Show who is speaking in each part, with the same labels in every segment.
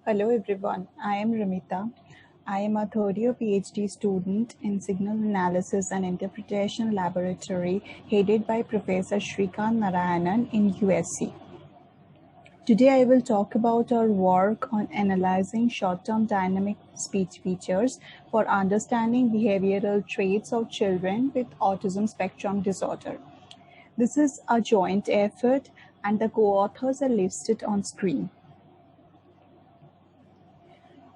Speaker 1: Hello everyone, I am Rimita. I am a third year PhD student in Signal Analysis and Interpretation Laboratory headed by Professor Shrikanth Narayanan in USC. Today I will talk about our work on analyzing short-term dynamic speech features for understanding behavioral traits of children with autism spectrum disorder. This is a joint effort and the co-authors are listed on screen.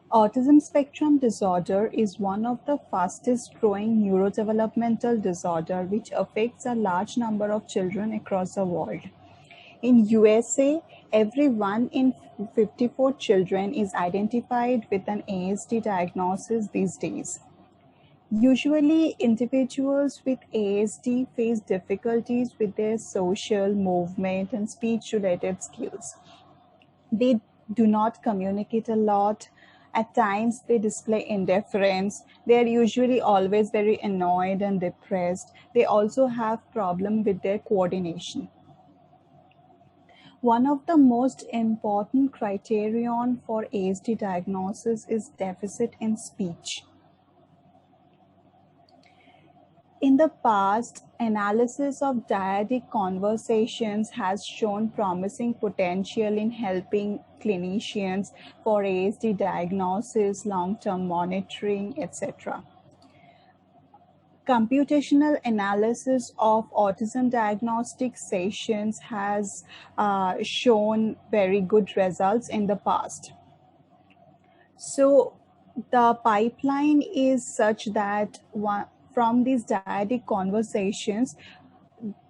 Speaker 1: Autism spectrum disorder is one of the fastest growing neurodevelopmental disorder which affects a large number of children across the world. In USA, every 1 in 54 children is identified with an ASD diagnosis these days. Usually, individuals with ASD face difficulties with their social, movement, and speech-related skills. They do not communicate a lot. At times, they display indifference. They are usually always very annoyed and depressed. They also have problem with their coordination. One of the most important criterion for ASD diagnosis is deficit in speech. In the past, analysis of dyadic conversations has shown promising potential in helping clinicians for ASD diagnosis, long-term monitoring, etc. Computational analysis of autism diagnostic sessions has shown very good results in the past. So the pipeline is such that from these dyadic conversations,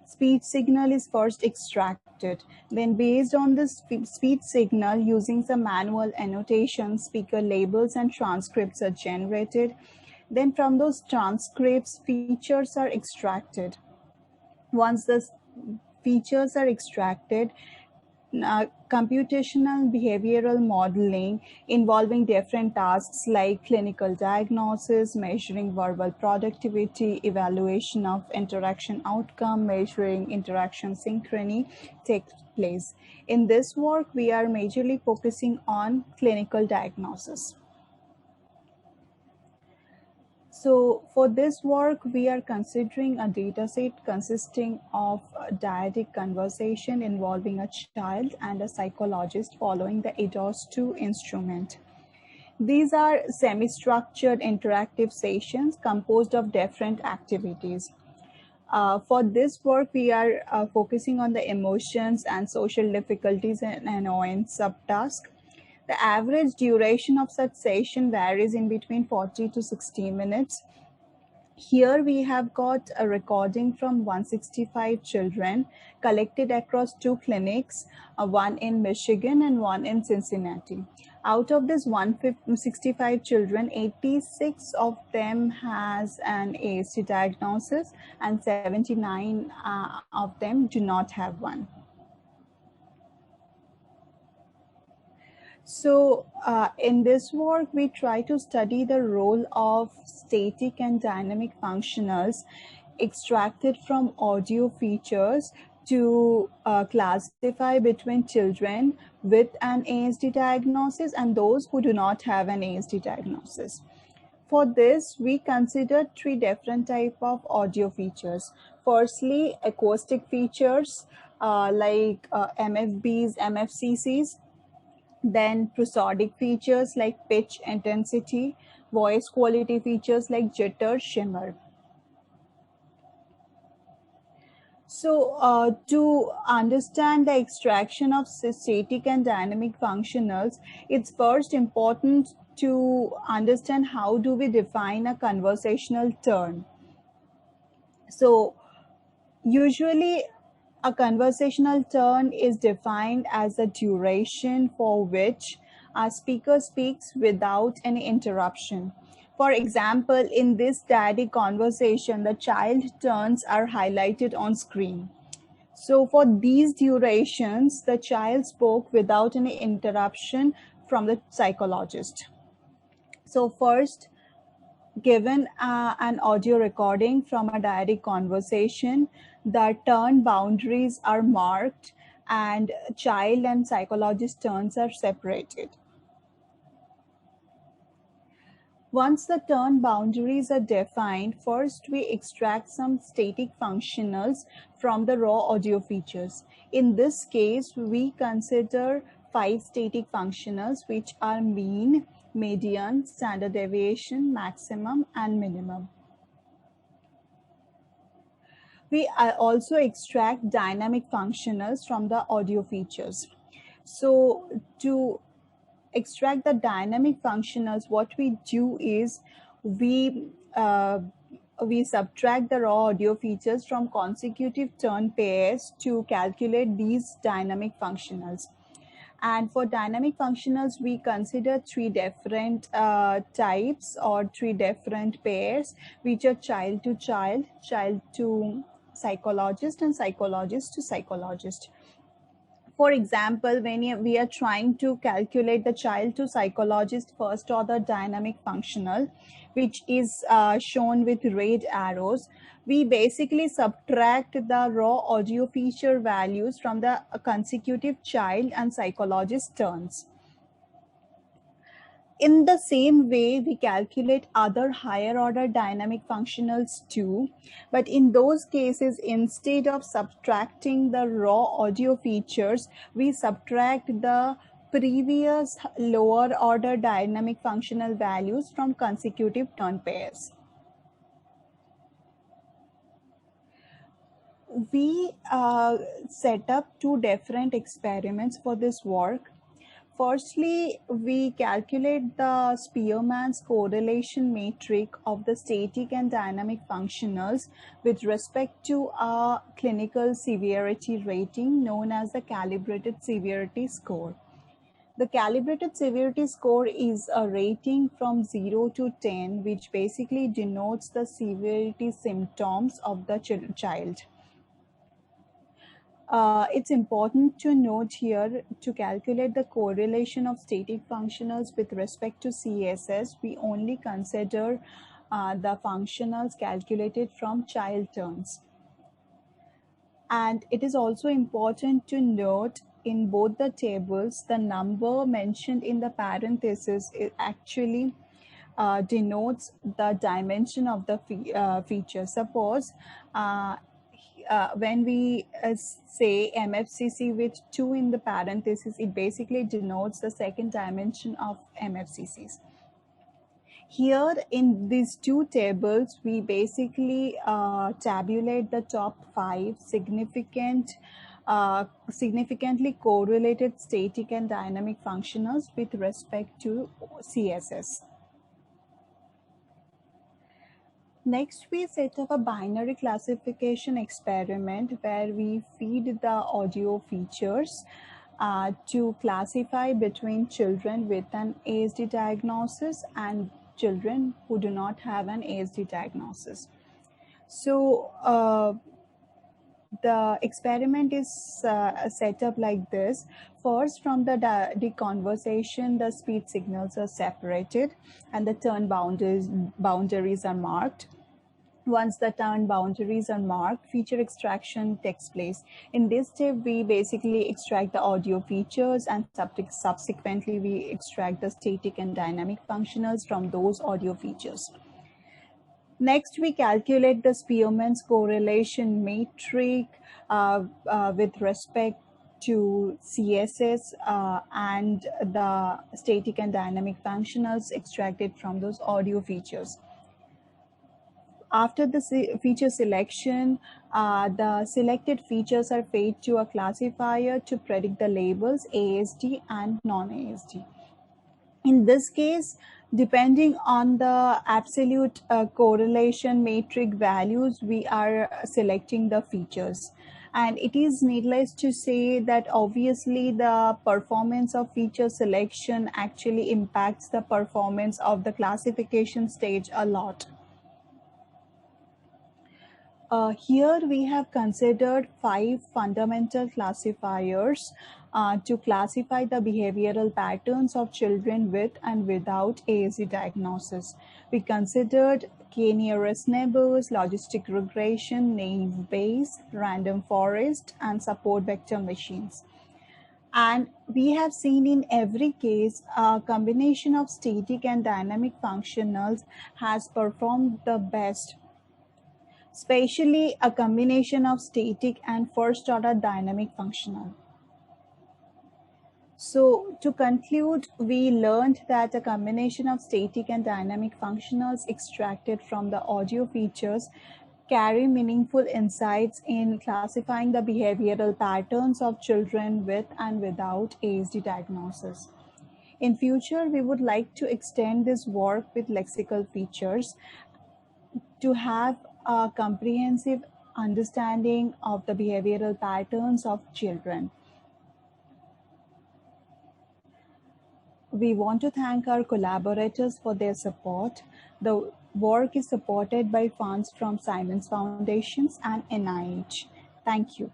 Speaker 1: speech signal is first extracted. Then based on this speech signal, using some manual annotation, speaker labels and transcripts are generated. Then from those transcripts, features are extracted. Once the features are extracted, computational behavioral modeling involving different tasks like clinical diagnosis, measuring verbal productivity, evaluation of interaction outcome, measuring interaction synchrony takes place. In this work, we are majorly focusing on clinical diagnosis. So for this work, we are considering a dataset consisting of a dyadic conversation involving a child and a psychologist following the ASD.We instrument. These are semi-structured interactive sessions composed of different activities. For this work, we are focusing on the emotions and social difficulties and annoyance subtask. The average duration of such session varies in between 40 to 60 minutes. Here we have got a recording from 165 children collected across 2 clinics, one in Michigan and one in Cincinnati. Out of this 165 children, 86 of them has an ASD diagnosis and 79 of them do not have one. So in this work, we try to study the role of static and dynamic functionals extracted from audio features to classify between children with an ASD diagnosis and those who do not have an ASD diagnosis. For this, we considered 3 different types of audio features. Firstly, acoustic features like MFBs, MFCCs. Then prosodic features like pitch, intensity, voice quality features like jitter, shimmer. So to understand the extraction of static and dynamic functionals, it's first important to understand how do we define a conversational turn. So usually a conversational turn is defined as a duration for which a speaker speaks without any interruption. For example, in this dyadic conversation, the child turns are highlighted on screen. So for these durations, the child spoke without any interruption from the psychologist. So first, given an audio recording from a dyadic conversation, the turn boundaries are marked and child and psychologist turns are separated. Once the turn boundaries are defined, first we extract some static functionals from the raw audio features. In this case, we consider 5 static functionals, which are mean, median, standard deviation, maximum, and minimum. We also extract dynamic functionals from the audio features. So to extract the dynamic functionals, what we do is we uh, we subtract the raw audio features from consecutive turn pairs to calculate these dynamic functionals. And for dynamic functionals, we consider 3 different types or 3 different pairs, which are child to psychologist, and psychologist to psychologist. For example, when we are trying to calculate the child to psychologist first order dynamic functional, which is shown with red arrows, we basically subtract the raw audio feature values from the consecutive child and psychologist turns. In the same way, we calculate other higher order dynamic functionals too, but in those cases, instead of subtracting the raw audio features, we subtract the previous lower order dynamic functional values from consecutive turn pairs. We set up 2 different experiments for this work. Firstly, we calculate the Spearman's correlation matrix of the static and dynamic functionals with respect to a clinical severity rating known as the calibrated severity score. The calibrated severity score is a rating from 0 to 10, which basically denotes the severity symptoms of the child. It's important to note here, to calculate the correlation of static functionals with respect to CSS, we only consider the functionals calculated from child turns. And it is also important to note in both the tables, the number mentioned in the parenthesis actually denotes the dimension of the feature. Suppose when we say MFCC with 2 in the parenthesis, it basically denotes the second dimension of MFCCs. Here in these 2 tables, we basically tabulate the top 5 significantly correlated static and dynamic functionals with respect to CSS. Next, we set up a binary classification experiment where we feed the audio features to classify between children with an ASD diagnosis and children who do not have an ASD diagnosis. So the experiment is set up like this. First, from the conversation, the speech signals are separated and the turn boundaries are marked. Once the turn boundaries are marked, feature extraction takes place. In this step, we basically extract the audio features, and subsequently we extract the static and dynamic functionals from those audio features. Next, we calculate the Spearman's correlation matrix with respect to CSS and the static and dynamic functionals extracted from those audio features. After the feature selection, the selected features are fed to a classifier to predict the labels ASD and non-ASD. In this case, depending on the absolute correlation matrix values, we are selecting the features. And it is needless to say that obviously the performance of feature selection actually impacts the performance of the classification stage a lot. Here we have considered 5 fundamental classifiers to classify the behavioral patterns of children with and without ASD diagnosis. We considered k-nearest neighbors, logistic regression, naive Bayes, random forest, and support vector machines. And we have seen in every case, a combination of static and dynamic functionals has performed the best, especially a combination of static and first order dynamic functional. So to conclude, we learned that a combination of static and dynamic functionals extracted from the audio features carry meaningful insights in classifying the behavioral patterns of children with and without ASD diagnosis. In future, we would like to extend this work with lexical features to have a comprehensive understanding of the behavioral patterns of children. We want to thank our collaborators for their support. The work is supported by funds from Simons Foundations and NIH. Thank you.